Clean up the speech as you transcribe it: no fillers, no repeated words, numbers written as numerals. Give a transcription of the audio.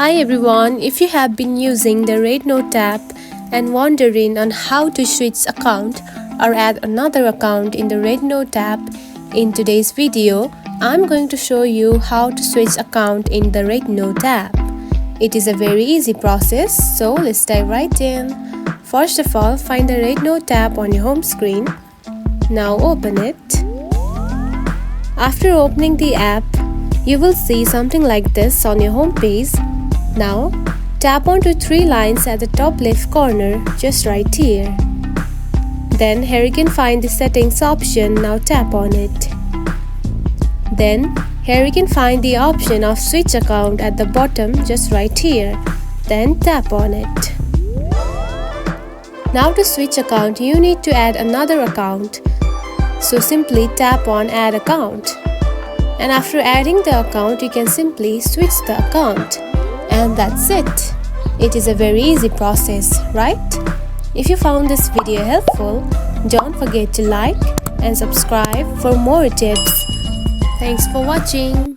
Hi everyone, if you have been using the RedNOTE app and wondering on how to switch account or add another account in the RedNOTE app, in today's video, I'm going to show you how to switch account in the RedNOTE app. It is a very easy process, so let's dive right in. First of all, find the RedNOTE app on your home screen. Now open it. After opening the app, you will see something like this on your home page. Now, tap onto three lines at the top left corner, just right here. Then here you can find the settings option, now tap on it. Then, here you can find the option of switch account at the bottom, just right here. Then tap on it. Now to switch account, you need to add another account. So simply tap on add account. And after adding the account, you can simply switch the account. And that's it. It is a very easy process, right? If you found this video helpful, don't forget to like and subscribe for more tips. Thanks for watching.